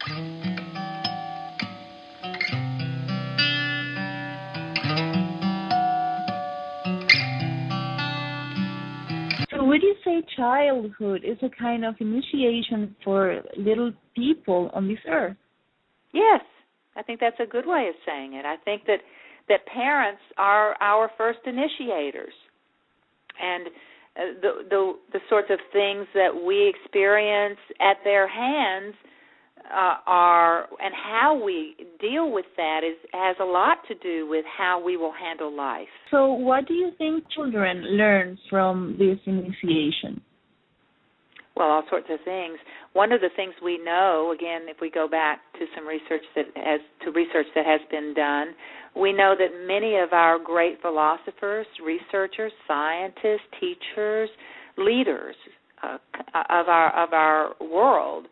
So would you say childhood is a kind of initiation for little people on this earth? Yes, I think that's a good way of saying it. I think that parents are our first initiators, and the sorts of things that we experience at their hands and how we deal with that has a lot to do with how we will handle life. So what do you think children learn from this initiation? Well, all sorts of things. One of the things we know, again, if we go back to some research that has been done, we know that many of our great philosophers, researchers, scientists, teachers, leaders of our world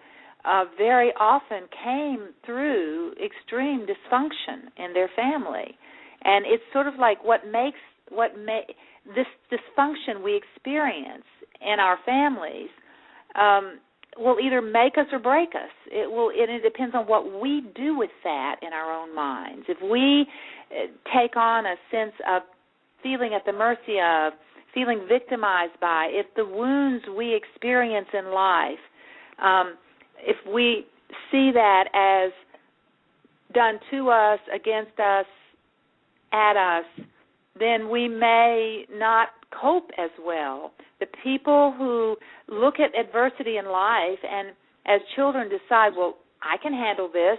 very often came through extreme dysfunction in their family, and it's sort of like what makes this dysfunction we experience in our families will either make us or break us. It depends on what we do with that in our own minds. If we take on a sense of feeling at the mercy of, feeling victimized by, if the wounds we experience in life, if we see that as done to us, against us, at us, then we may not cope as well. The people who look at adversity in life and as children decide, well, I can handle this,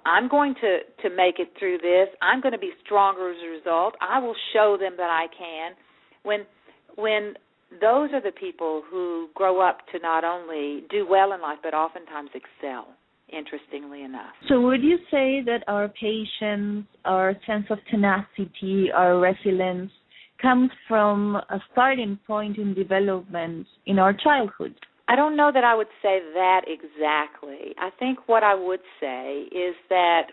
I'm going to make it through this, I'm going to be stronger as a result, I will show them that I can. When those are the people who grow up to not only do well in life but oftentimes excel, interestingly enough. So would you say that our patience, our sense of tenacity, our resilience comes from a starting point in development in our childhood? I don't know that I would say that exactly. I think what I would say is that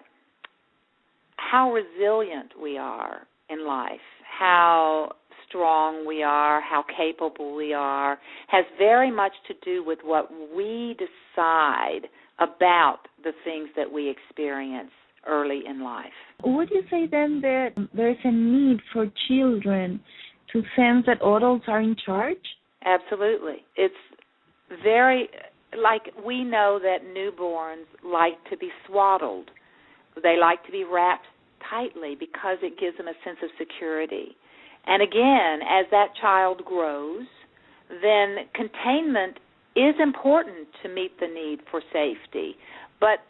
how resilient we are in life, how strong we are, how capable we are, has very much to do with what we decide about the things that we experience early in life. Would you say then that there's a need for children to sense that adults are in charge? Absolutely. It's very, like we know that newborns like to be swaddled. They like to be wrapped tightly because it gives them a sense of security. And again, as that child grows, then containment is important to meet the need for safety. But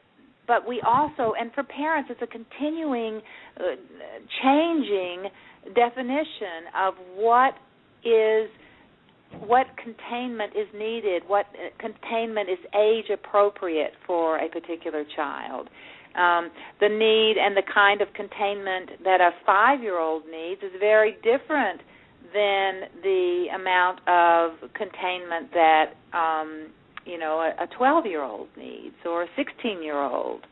we also, and for parents, it's a continuing changing definition of what containment is needed, what containment is age appropriate for a particular child. The need and the kind of containment that a 5-year-old needs is very different than the amount of containment that a 12-year-old needs or a 16-year-old.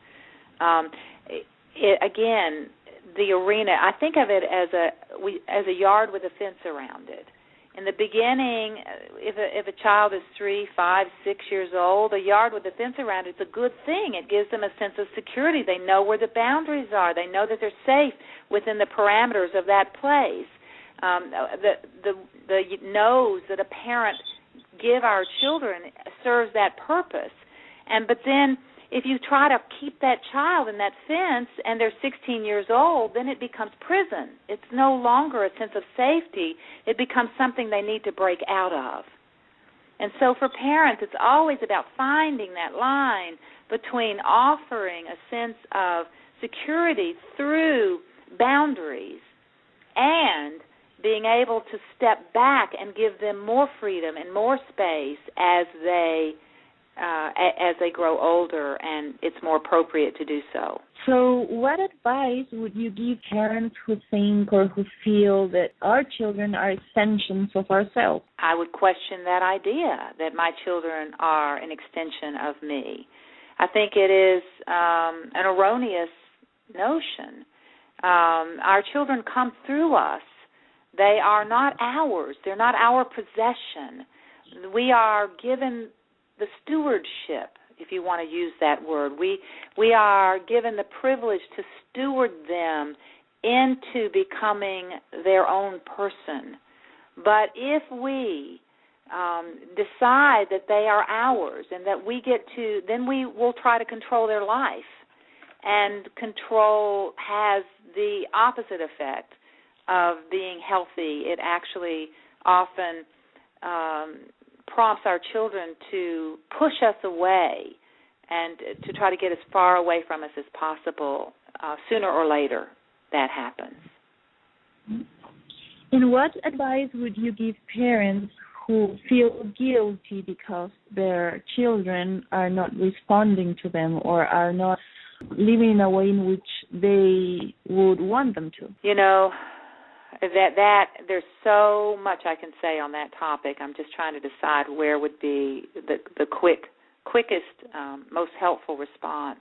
Again, the arena, I think of it as a yard with a fence around it. In the beginning, if a child is 3, 5, 6 years old, a yard with a fence around it is a good thing. It gives them a sense of security. They know where the boundaries are. They know that they're safe within the parameters of that place. The nose that a parent give our children serves that purpose. But then if you try to keep that child in that fence and they're 16 years old, then it becomes prison. It's no longer a sense of safety. It becomes something they need to break out of. And so for parents, it's always about finding that line between offering a sense of security through boundaries and being able to step back and give them more freedom and more space as they grow older and it's more appropriate to do so. So what advice would you give parents who think or who feel that our children are extensions of ourselves? I would question that idea that my children are an extension of me. I think it is an erroneous notion. Our children come through us. They are not ours. They're not our possession. We are given the stewardship, if you want to use that word. We are given the privilege to steward them into becoming their own person. But if we decide that they are ours and that we get to, then we will try to control their life. And control has the opposite effect of being healthy. It actually often prompts our children to push us away and to try to get as far away from us as possible. Sooner or later, that happens. And what advice would you give parents who feel guilty because their children are not responding to them or are not living in a way in which they would want them to? You know, that there's so much I can say on that topic. I'm just trying to decide where would be the quickest, most helpful response.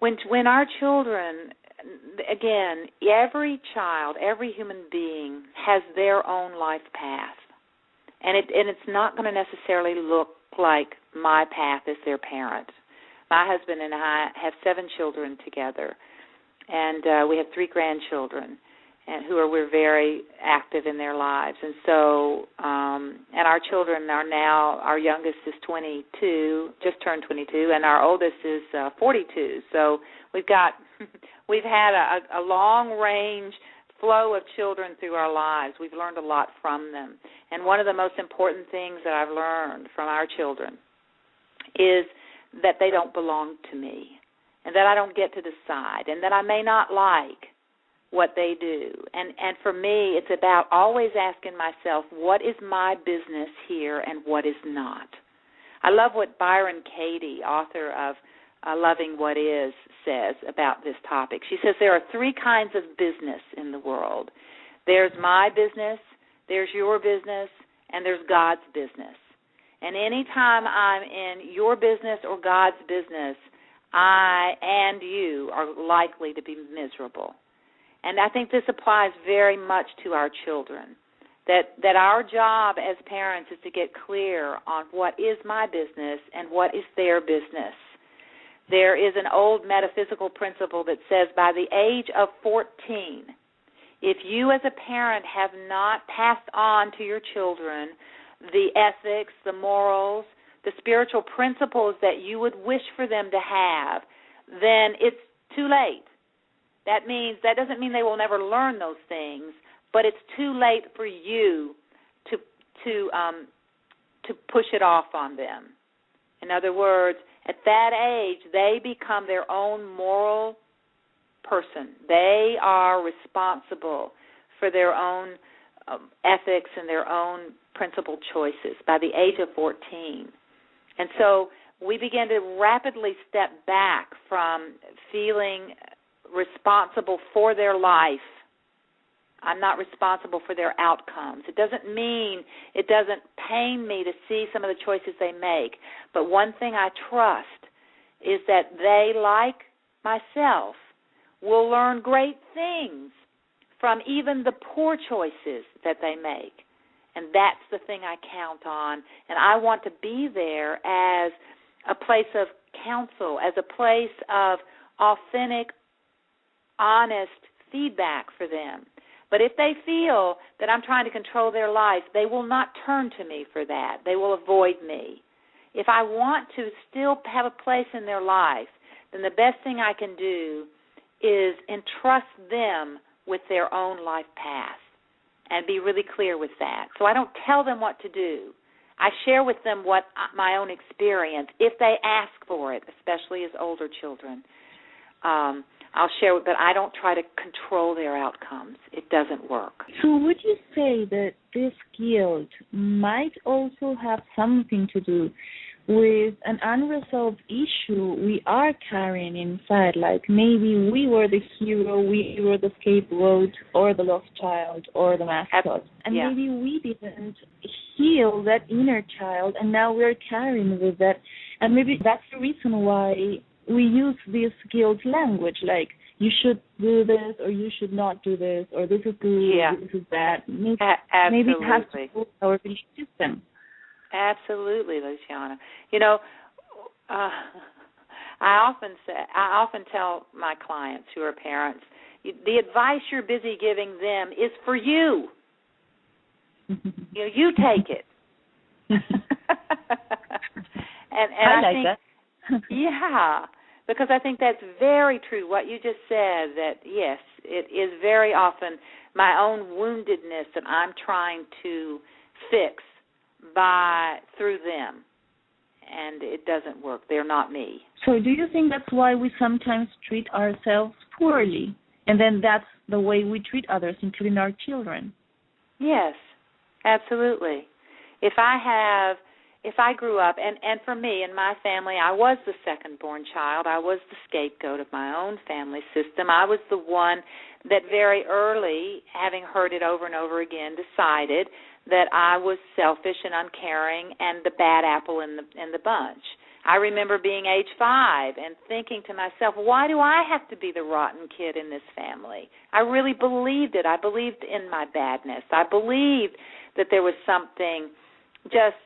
When our children, again, every child, every human being has their own life path, and it's not going to necessarily look like my path as their parent. My husband and I have 7 children together, and we have 3 grandchildren, and we're very active in their lives. And so, and our children are now, our youngest is 22, just turned 22, and our oldest is 42. So we've had a long range flow of children through our lives. We've learned a lot from them. And one of the most important things that I've learned from our children is that they don't belong to me, and that I don't get to decide, and that I may not like what they do. And for me, it's about always asking myself, what is my business here and what is not? I love what Byron Katie, author of Loving What Is, says about this topic. She says there are 3 kinds of business in the world. There's my business, there's your business, and there's God's business. And any time I'm in your business or God's business, I and you are likely to be miserable. And I think this applies very much to our children, that our job as parents is to get clear on what is my business and what is their business. There is an old metaphysical principle that says by the age of 14, if you as a parent have not passed on to your children the ethics, the morals, the spiritual principles that you would wish for them to have, then it's too late. That doesn't mean they will never learn those things, but it's too late for you to push it off on them. In other words, at that age, they become their own moral person. They are responsible for their own ethics and their own principled choices by the age of 14. And so we begin to rapidly step back from feeling responsible for their life. I'm not responsible for their outcomes. It doesn't pain me to see some of the choices they make. But one thing I trust is that they, like myself, will learn great things from even the poor choices that they make. And that's the thing I count on. And I want to be there as a place of counsel, as a place of authentic, honest feedback for them. But if they feel that I'm trying to control their life, they will not turn to me for that. They will avoid me. If I want to still have a place in their life, then the best thing I can do is entrust them with their own life path and be really clear with that. So I don't tell them what to do. I share with them what my own experience, if they ask for it, especially as older children. I'll share, but I don't try to control their outcomes. It doesn't work. So would you say that this guilt might also have something to do with an unresolved issue we are carrying inside? Like maybe we were the hero, we were the scapegoat, or the lost child, or the mascot. And maybe we didn't heal that inner child, and now we're carrying with that. And maybe that's the reason why we use this guilt language, like you should do this or you should not do this, or this is good, this is bad. Maybe it has to do with our belief system. Absolutely, Luciana. You know, I often tell my clients who are parents, the advice you're busy giving them is for you. You take it. and I like think that. yeah, because I think that's very true. What you just said, that yes, it is very often my own woundedness that I'm trying to fix through them, and it doesn't work. They're not me. So do you think that's why we sometimes treat ourselves poorly, and then that's the way we treat others, including our children? Yes, absolutely. If I grew up, and for me and my family, I was the second-born child. I was the scapegoat of my own family system. I was the one that very early, having heard it over and over again, decided that I was selfish and uncaring and the bad apple in the bunch. I remember being age 5 and thinking to myself, why do I have to be the rotten kid in this family? I really believed it. I believed in my badness. I believed that there was something just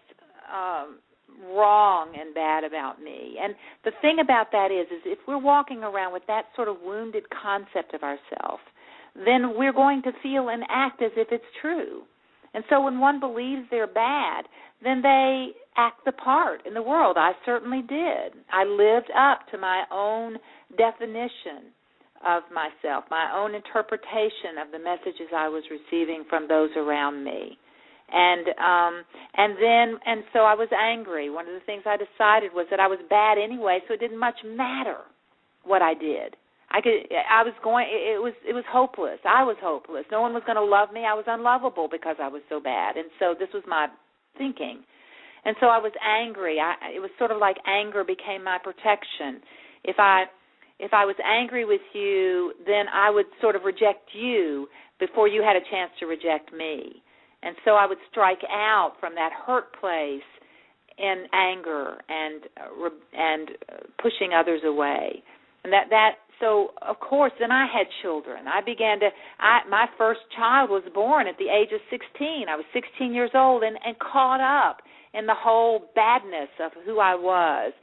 wrong and bad about me. And the thing about that is if we're walking around with that sort of wounded concept of ourselves, then we're going to feel and act as if it's true. And so when one believes they're bad, then they act the part in the world. I certainly did. I lived up to my own definition of myself, my own interpretation of the messages I was receiving from those around me. And so I was angry. One of the things I decided was that I was bad anyway, so it didn't much matter what I did. It was hopeless. I was hopeless. No one was going to love me. I was unlovable because I was so bad. And so this was my thinking. And so I was angry. It was sort of like anger became my protection. If I was angry with you, then I would sort of reject you before you had a chance to reject me. And so I would strike out from that hurt place in anger and pushing others away. And so of course, then I had children. My first child was born at the age of 16. I was 16 years old and caught up in the whole badness of who I was.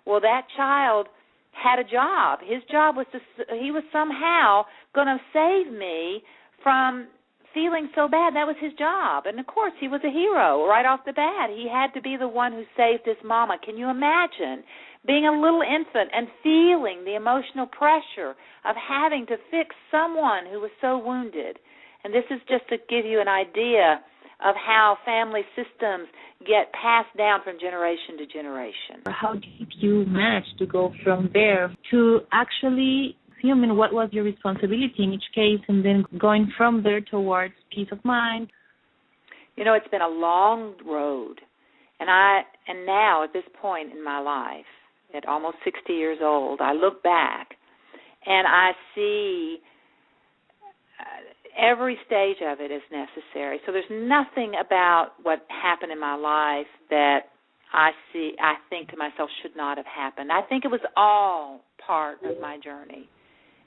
Well, that child had a job. His job was he was somehow going to save me from feeling so bad. That was his job. And, of course, he was a hero right off the bat. He had to be the one who saved his mama. Can you imagine being a little infant and feeling the emotional pressure of having to fix someone who was so wounded? And this is just to give you an idea of how family systems get passed down from generation to generation. How did you manage to go from there to actually assuming what was your responsibility in each case and then going from there towards peace of mind? You know, it's been a long road. And now at this point in my life, at almost 60 years old, I look back and I see every stage of it is necessary. So there's nothing about what happened in my life that I think to myself should not have happened. I think it was all part of my journey.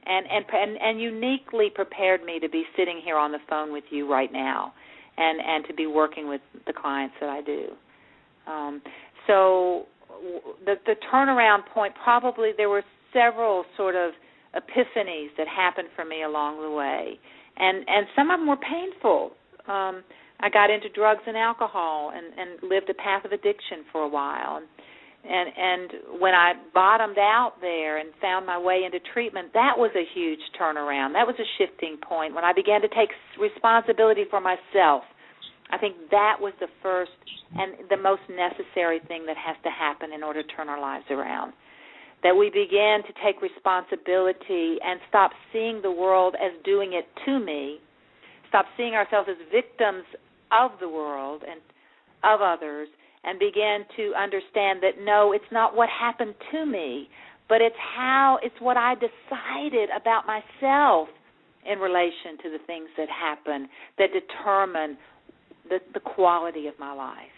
And uniquely prepared me to be sitting here on the phone with you right now and to be working with the clients that I do. So the turnaround point, probably there were several sort of epiphanies that happened for me along the way. And some of them were painful. I got into drugs and alcohol and lived a path of addiction for a while. And when I bottomed out there and found my way into treatment, that was a huge turnaround. That was a shifting point. When I began to take responsibility for myself, I think that was the first and the most necessary thing that has to happen in order to turn our lives around. That we begin to take responsibility and stop seeing the world as doing it to me, stop seeing ourselves as victims of the world and of others, and begin to understand that, no, it's not what happened to me, but it's what I decided about myself in relation to the things that happen that determine the quality of my life.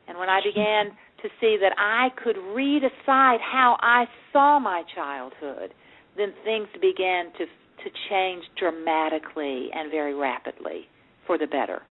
And when I began to see that I could redecide how I saw my childhood, then things began to change dramatically and very rapidly for the better.